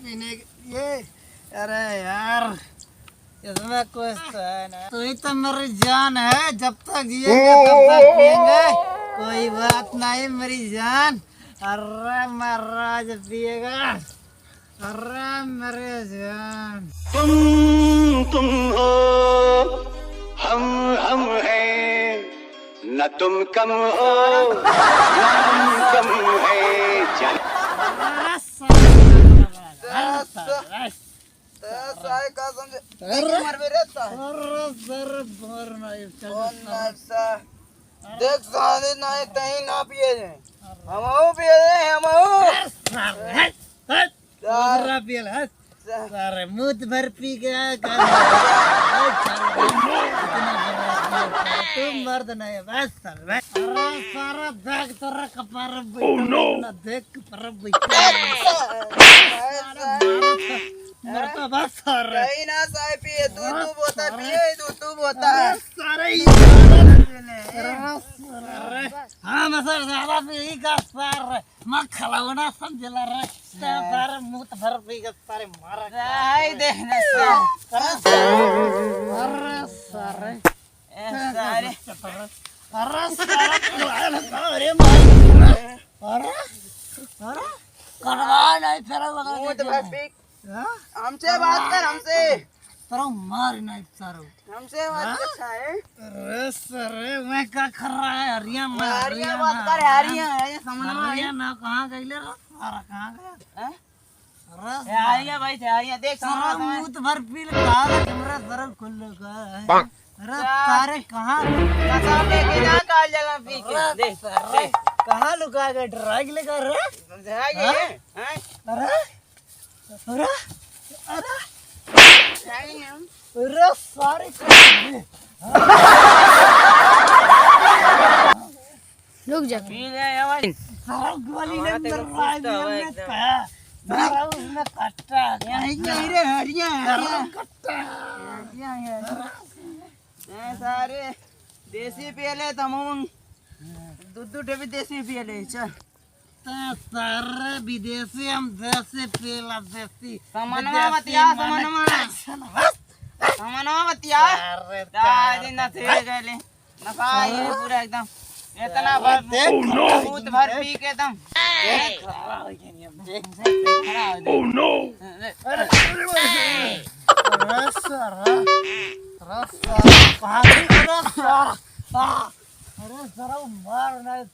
पीने ये अरे यार इसमें कुछ तो है ना। तू ही तो मेरी जान है, जब तक जिएंगे तब तक पिएंगे, कोई बात नहीं मेरी जान। अरे महाराज पिएगा, अरे मेरे जान। तुम हो हम हैं, न तुम कम हो न हम कम है। देख साले नहीं तही ना पिए दे, हम पिए दे, हम पिए ले सारे मुंह भर पी गया। तुम मर्द नहीं है बस सारे सारा बैग तेरा कपार ना देख पर मरता बस सारे कहीं ना साए पिए तू बोता पिए तू बोता सारे हाँ मसर ज्यादा पी का सारे मैं खलावना समझला रे सारे मुंह भर पी के सारे मार आई देखना सारे सारे सारे अरे अरे अरे करवा नहीं फिर हमसे बात कर, हमसे सरो मार नहीं सरो हमसे बात कर है। अरे सर मैं क्या कर रहा है हरियाणा बात कर हरियाणा हरियाणा कहाँ गई ले सारा कहाँ गया अरे हरियाणा भाई थे हरियाणा देख सारा मुंह तो भर पी कहाँ कैमरा सर खुल लगा है। अरे सारे कहाँ कसम लेके जा काल जगह पी के देख सारे कहाँ लुका गए ड्राइग लेकर रे जाएंगे हैं अरे अरे अरे अरे सारे रुक जा पी ले भाई सारा गोली ने सारा उसने कट्टा यहीं रे हरियाणा कट्टा सारे देसी पियले तम दूध भी देसी पियले चल सारे विदेशी हम देसी पियला देसी समनवा बतिया दिन न थे गले नफा ये पूरा एकदम इतना भर दूध भर पी के एकदम ओह नो अरे सर मार नहीं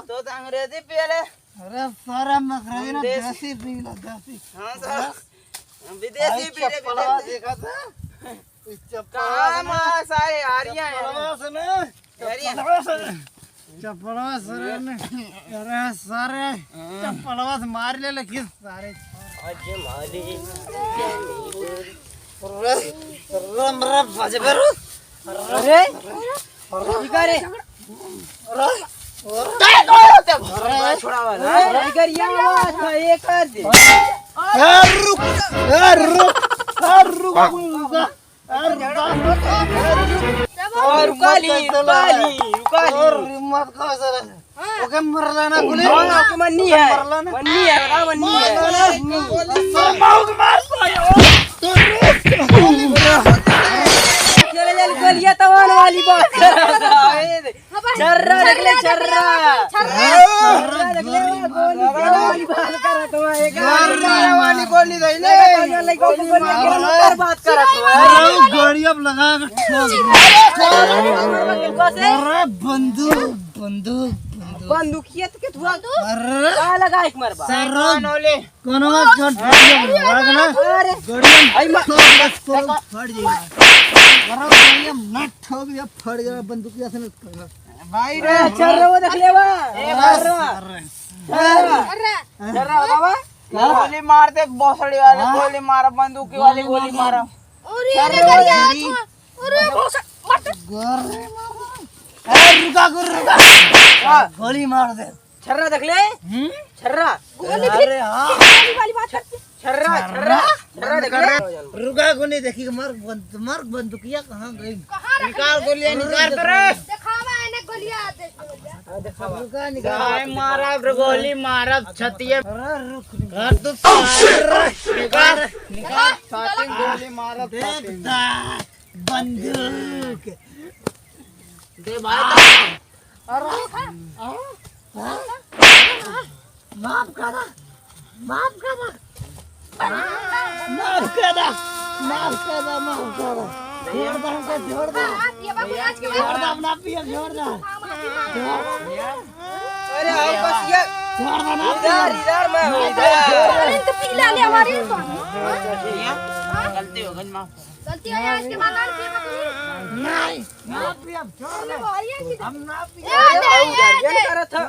तो अंग्रेजी पियले अरे सर हम अंग्रेजी ना देसी पीला देसी हाँ सर विदेशी पीले देखा था कहाँ मार सारे हरियाणा चप्पलवा सर ने अरे सारे चप्पलवा से मार ले लेकिन सारे आज मारी मेरा बाजे पर अरे इकारे अरे छोड़ा वाला इकर ये था ये कर दे रुक रुकाली मत कहो सर ओके मरला ना गोली ओके मन्नी है मार गोलियां तवान वाली बात छर्रा देख ले छर्रा देख ले गोली वाली बात कर तो एक वाली गोली दे ले बात कर गाड़ी अब लगा के अरे बंदूक बंदूकिया तो के धुआ अरे का लगा एक मार बा कोनोले कोनवा कट भागना अरे गाड़ी आई बस फट जाएगा अरे नट ठोक दिया फट गया बंदूकिया से भाई रे छर्रा वो देख ले बा छर्रा बाबा गोली मार दे भोसड़ी वाले गोली मार बंदूकी वाली गोली मार अरे रुका गोली मार दे छर्रा देख ले छर्रा गोली अरे हां वाली बात छर्रा देख ले रुका गोली देखी मार बंदूकिया कहां गई निकाल गोलियां निकाल रे दिखावा है ना गोलियां आते गाय मारा गोली मारा छतिए घर तो निकाल छाती गोली मारा देखता बंदूक दे भाई अरे माफ करा माफ करा माफ करा माफ करा माफ करा छोड़ दो हमको छोड़ दो ये बाबू आज के छोड़ दो अपना पिया छोड़ दो अरे हम बस ये छोड़ दो ना इधर मैं हूं इधर अरे तो पीला ले हमारी तो गलती हो गई माफ गलती है आज के बाद नहीं नहीं ना पिया छोड़ दो भाई हम ना पिया ये ये करा था